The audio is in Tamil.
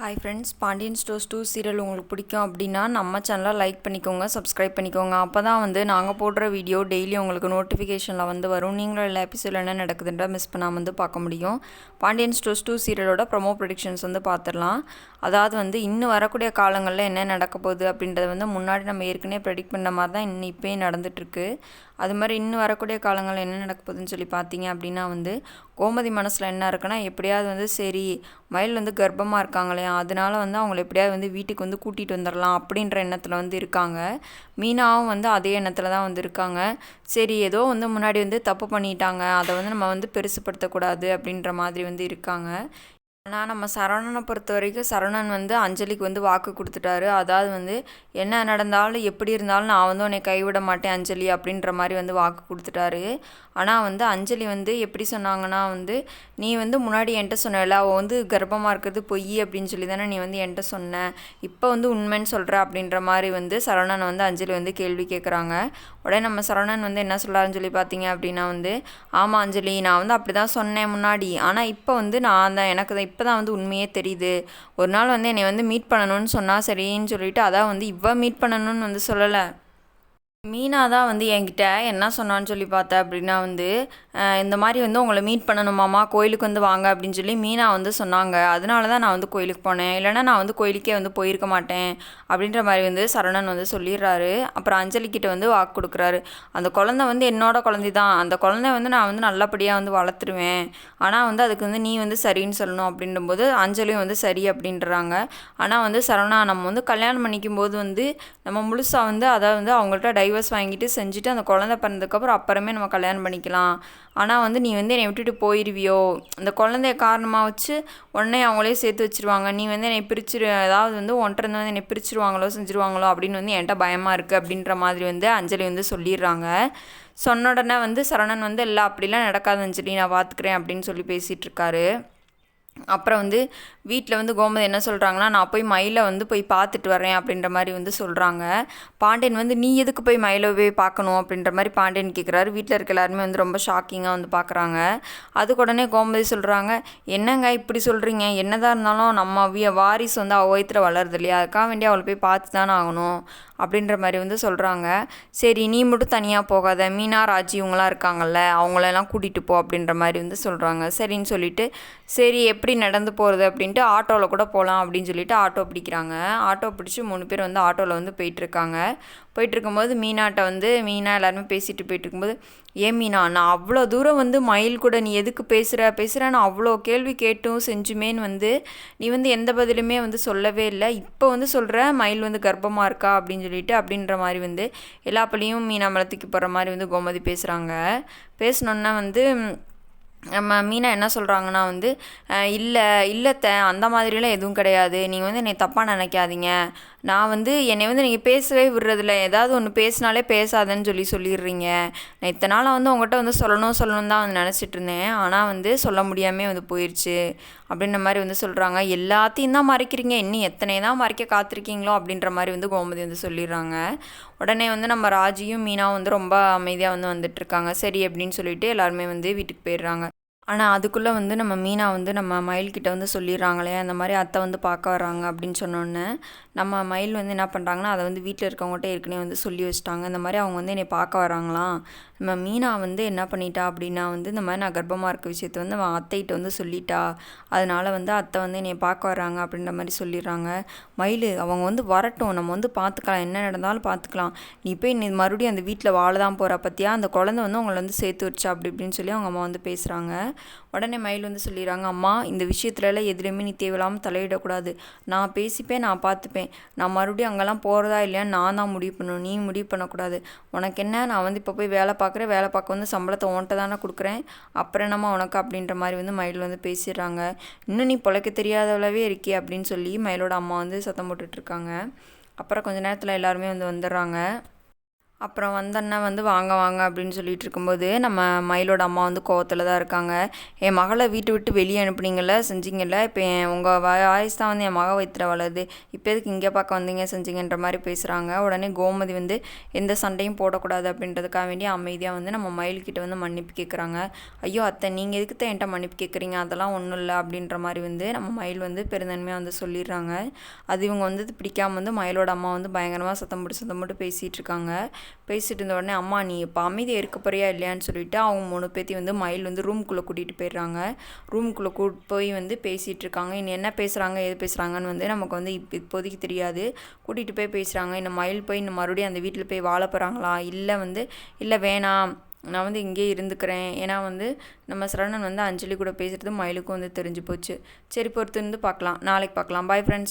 Hi friends, Pandian stores 2 serial உங்களுக்கு பிடிக்கும் அப்படின்னா நம்ம சேனலை லைக் பண்ணிக்கோங்க, சப்ஸ்கிரைப் பண்ணிக்கோங்க. அப்போ தான் நாங்கள் போடுற வீடியோ டெய்லி உங்களுக்கு நோட்டிஃபிகேஷனில் வரும். நீங்களும் எல்லா எபிசோடில் என்ன நடக்குதுன்ற மிஸ் பண்ணாமல் பார்க்க முடியும். பாண்டியன் ஸ்டோர்ஸ் 2 சீரியலோட ப்ரொமோ ப்ரெடிக்ஷன்ஸ் பார்த்துடலாம். அதாவது இன்னும் வரக்கூடிய காலங்களில் என்ன நடக்க போகுது அப்படின்றத முன்னாடி நம்ம ஏற்கனவே ப்ரெடிக்ட் பண்ண மாதிரி தான் இப்போயே நடந்துகிட்ருக்கு. அது மாதிரி இன்னும் வரக்கூடிய காலங்களில் என்ன நடக்க போகுதுன்னு சொல்லி பார்த்தீங்க அப்படின்னா கோமதி மனசில் என்ன இருக்குன்னா, எப்படியாவது சரி மயில் கர்ப்பமாக இருக்காங்களே, அதனால அவங்கள எப்படியாவது வீட்டுக்கு கூட்டிகிட்டு வந்துடலாம் அப்படின்ற எண்ணத்தில் இருக்காங்க. மீனாவும் அதே எண்ணத்தில் தான் இருக்காங்க. சரி ஏதோ முன்னாடி தப்பு பண்ணிட்டாங்க, அதை நம்ம பெருசுப்படுத்தக்கூடாது அப்படின்ற மாதிரி இருக்காங்க. ஆனால் நம்ம சரவணனை பொறுத்த வரைக்கும் சரவணன் அஞ்சலிக்கு வாக்கு கொடுத்துட்டாரு. அதாவது என்ன நடந்தாலும் எப்படி இருந்தாலும் நான் உன்னை கைவிட மாட்டேன் அஞ்சலி அப்படின்ற மாதிரி வாக்கு கொடுத்துட்டாரு. ஆனால் அஞ்சலி எப்படி சொன்னாங்கன்னா நீ முன்னாடி என்கிட்ட சொன்னல, அவள் கர்ப்பமாக இருக்கிறது பொய் அப்படின்னு சொல்லி தானே நீ என்கிட்ட சொன்ன, இப்போ உண்மைன்னு சொல்கிற அப்படின்ற மாதிரி சரவணன் அஞ்சலி கேள்வி கேட்குறாங்க. உடனே நம்ம சரவணன் என்ன சொல்கிறாருன்னு சொல்லி பார்த்தீங்க அப்படின்னா ஆமாம் அஞ்சலி, நான் அப்படி தான் சொன்னேன் முன்னாடி, ஆனால் இப்போ நான் தான் எனக்கு தான் இப்போ தான் உண்மையே தெரியுது. ஒரு நாள் என்னை மீட் பண்ணணும்னு சொன்னால் சரின்னு சொல்லிவிட்டு அதான் இவ மீட் பண்ணணும்னு சொல்லலை. மீனா தான் என்கிட்ட என்ன சொன்னான்னு சொல்லி பார்த்தேன் அப்படின்னா இந்த மாதிரி உங்களை மீட் பண்ணணுமாம்மா, கோயிலுக்கு வாங்க அப்படின்னு சொல்லி மீனா சொன்னாங்க. அதனால தான் நான் கோயிலுக்கு போனேன், இல்லைனா நான் கோயிலுக்கே போயிருக்க மாட்டேன் அப்படின்ற மாதிரி சரவணன் சொல்லிடுறாரு. அப்புறம் அஞ்சலிக்கிட்ட வாக்கு கொடுக்குறாரு. அந்த குழந்தை என்னோட குழந்தை தான், அந்த குழந்தை நான் நல்லபடியாக வளர்த்துருவேன், ஆனால் அதுக்கு நீ சரின்னு சொல்லணும் அப்படின்றபோது அஞ்சலியும் சரி அப்படின்றாங்க. ஆனால் சரவணா, நம்ம கல்யாணம் பண்ணிக்கும் போது நம்ம முழுசாக அதாவது அவங்கள்ட்ட டைவர்ஸ் வாங்கிட்டு செஞ்சுட்டு அந்த குழந்தை பிறந்ததுக்கப்புறம் அப்புறமே நம்ம கல்யாணம் பண்ணிக்கலாம். ஆனால் நீ என்னை விட்டுட்டு போயிடுவியோ, அந்த குழந்தைய காரணமாக வச்சு உடனே அவங்களே சேர்த்து வச்சுருவாங்க, நீ என்னை பிரிச்சிரு, அதாவது ஒன்றிருந்து என்னை பிரிச்சிருவாங்களோ செஞ்சுருவாங்களோ அப்படின்னு என்கிட்ட பயமாக இருக்குது அப்படின்ற மாதிரி அஞ்சலி சொல்லிடுறாங்க. சொன்ன உடனே சரவணன் இல்லை அப்படிலாம் நடக்காது அஞ்சலி, நான் பார்த்துக்கிறேன் அப்படின்னு சொல்லி பேசிகிட்டு இருக்காரு. அப்புறம் வீட்டில் கோமதி என்ன சொல்கிறாங்கன்னா, நான் போய் மயிலை போய் பார்த்துட்டு வரேன் அப்படின்ற மாதிரி சொல்கிறாங்க. பாண்டியன் நீ எதுக்கு போய் மயிலை போய் பார்க்கணும் அப்படின்ற மாதிரி பாண்டியன் கேட்குறாரு. வீட்டில் இருக்க எல்லாருமே ரொம்ப ஷாக்கிங்காக பார்க்குறாங்க. அதுக்கு உடனே கோமதி சொல்கிறாங்க, என்னங்க இப்படி சொல்கிறீங்க, என்னதான் இருந்தாலும் நம்ம வாரிசு அவ வயிற்றுல வளருது இல்லையா, அதுக்காக வேண்டிய அவளை போய் பார்த்து தானே ஆகணும் அப்படின்ற மாதிரி சொல்கிறாங்க. சரி நீ மட்டும் தனியாக போகாத, மீனா ராஜி இவங்களாம் இருக்காங்கல்ல, அவங்களெல்லாம் கூட்டிகிட்டு போ அப்படின்ற மாதிரி சொல்கிறாங்க. சரின்னு சொல்லிட்டு சரி எப்படி நடந்து போகிறது அப்படின்ட்டு ஆட்டோவில் கூட போகலாம் அப்படின்னு சொல்லிட்டு ஆட்டோ பிடிக்கிறாங்க. ஆட்டோ பிடிச்சி 3 பேர் ஆட்டோவில் போயிட்டுருக்காங்க. போயிட்டுருக்கும்போது மீனா எல்லாருமே பேசிட்டு போயிட்டுருக்கும்போது, ஏன் மீனா, நான் அவ்வளோ தூரம் மயில் கூட நீ எதுக்கு பேசுகிறேன்னு அவ்வளோ கேள்வி கேட்டும் செஞ்சுமேன்னு நீ எந்த பதிலுமே சொல்லவே இல்லை, இப்போ சொல்கிற மயில் கர்ப்பமாக இருக்கா அப்படின்னு சொல்லிட்டு அப்படின்ற மாதிரி எல்லா பள்ளியும் மீனா மலத்துக்கு போகிற மாதிரி கோமதி பேசுகிறாங்க. பேசினோன்னா நம்ம மீனா என்ன சொல்கிறாங்கன்னா இல்லைத்த அந்த மாதிரிலாம் எதுவும் கிடையாது, நீங்கள் என்னை தப்பாக நினைக்காதீங்க, நான் என்னை நீங்கள் பேசவே விடுறதில்ல, ஏதாவது ஒன்று பேசினாலே பேசாதன்னு சொல்லிடுறீங்க, நான் இத்தனை நாளாக உங்கள்கிட்ட சொல்லணும் தான் நினச்சிட்டு இருந்தேன், ஆனால் சொல்ல முடியாமல் போயிடுச்சு அப்படின்ற மாதிரி சொல்கிறாங்க. எல்லாத்தையும் தான் மறைக்கிறீங்க, இன்னும் எத்தனை தான் மறைக்க காத்திருக்கீங்களோ அப்படின்ற மாதிரி கோமதி சொல்லிடுறாங்க. உடனே நம்ம ராஜியும் மீனாவும் ரொம்ப அமைதியாக வந்துட்டுருக்காங்க. சரி அப்படின்னு சொல்லிட்டு எல்லாருமே வீட்டுக்கு போயிடுறாங்க. ஆனால் அதுக்குள்ளே நம்ம மீனா நம்ம மயில்கிட்ட சொல்லிடுறாங்களே, அந்த மாதிரி அத்தை பார்க்க வராங்க அப்படின்னு சொன்னோன்னே நம்ம மயில் என்ன பண்ணுறாங்கன்னா, அதை வீட்டில் இருக்கவங்ககிட்ட ஏற்கனவே சொல்லி வச்சுட்டாங்க, இந்த மாதிரி அவங்க என்னை பார்க்க வராங்களாம். நம்ம மீனா என்ன பண்ணிட்டா அப்படின்னா இந்த மாதிரி நான் கர்ப்பமாக இருக்க விஷயத்த அவன் அத்தைகிட்ட சொல்லிட்டா, அதனால் அத்தை என்னை பார்க்க வராங்க அப்படின்ற மாதிரி சொல்லிடுறாங்க. மயில் அவங்க வரட்டும், நம்ம பார்த்துக்கலாம், என்ன நடந்தாலும் பார்த்துக்கலாம், நீ போய் நீ மறுபடியும் அந்த வீட்டில் வாழ தான் போகிற பற்றியா, அந்த குழந்தை அவங்கள சேர்த்து வச்சா அப்படி இப்படின்னு சொல்லி அவங்க அம்மா பேசுகிறாங்க. உடனே மயில் சொல்லிடுறாங்க, அம்மா இந்த விஷயத்துலலாம் எதுலேயுமே நீ தேவையில்லாமல் தலையிடக்கூடாது, நான் பேசிப்பேன், நான் பார்த்துப்பேன், நான் மறுபடியும் அங்கெல்லாம் போகிறதா இல்லையான்னு நான் தான் முடிவு பண்ணணும், நீ முடிவு பண்ணக்கூடாது, உனக்கு என்ன, நான் இப்போ போய் வேலை பார்க்குறேன், வேலை பார்க்க சம்பளத்தை உன்ட்ட தானே கொடுக்குறேன், அப்புறம் என்னம்மா உனக்கு அப்படின்ற மாதிரி மயில் பேசிடுறாங்க. இன்னும் நீ பொழைக்க தெரியாதவளவே இருக்கே அப்படின்னு சொல்லி மயிலோட அம்மா சத்தம் போட்டுட்ருக்காங்க. அப்புறம் கொஞ்ச நேரத்தில் எல்லாருமே வந்துடுறாங்க. அப்புறம் வந்தண்ணா வந்து வாங்க வாங்க அப்படின்னு சொல்லிட்டு இருக்கும்போது நம்ம மயிலோட அம்மா வந்து கோவத்தில் தான் இருக்காங்க. என் மகளை வீட்டை விட்டு வெளியே அனுப்புனீங்கள்ல, செஞ்சீங்கல்ல, இப்போ உங்கள் வாய்ஸ் தான் வந்து என் மக வயிற்றுல வளருது, இப்போ எதுக்கு இங்கே பார்க்க வந்தீங்க செஞ்சீங்கன்ற மாதிரி பேசுகிறாங்க. உடனே கோமதி வந்து எந்த சண்டையும் போடக்கூடாது அப்படின்றதுக்காக வேண்டி அமைதியாக வந்து நம்ம மயில்கிட்ட வந்து மன்னிப்பு கேட்குறாங்க. ஐயோ அத்தை, நீங்கள் எதுக்கு தான் என்கிட்ட மன்னிப்பு கேட்குறீங்க, அதெல்லாம் ஒன்றும் இல்லை அப்படின்ற மாதிரி வந்து நம்ம மயில் வந்து பெருந்தன்மையாக வந்து சொல்லிடுறாங்க. அது இவங்க வந்து பிடிக்காமல் வந்து மயிலோட அம்மா வந்து பயங்கரமாக சத்தம் போட்டு பேசிகிட்டு இருக்காங்க. பேசிட்டு இருந்த உடனே அம்மா நீ இப்போ அமைதியாக இருக்க போறியா இல்லையான்னு சொல்லிட்டு அவங்க 3 பேத்தி வந்து மயில் வந்து ரூம்குள்ளே கூட்டிகிட்டு போயிடுறாங்க. ரூம்குள்ளே போய் வந்து பேசிகிட்டு இருக்காங்க. இன்னும் என்ன பேசுகிறாங்க எது பேசுகிறாங்கன்னு வந்து நமக்கு வந்து இப்போதைக்கு தெரியாது. கூட்டிகிட்டு போய் பேசுகிறாங்க. இன்னும் மயில் போய் இன்னும் மறுபடியும் அந்த வீட்டில் போய் வாழ போகிறாங்களா, இல்லை வேணாம் நான் வந்து இங்கே இருந்துக்கிறேன். ஏன்னா வந்து நம்ம சரவணன் வந்து அஞ்சலி கூட பேசுகிறது மயிலுக்கும் வந்து தெரிஞ்சு போச்சு. சரி பொறுத்து இருந்து பார்க்கலாம், நாளைக்கு பார்க்கலாம். Bye friends.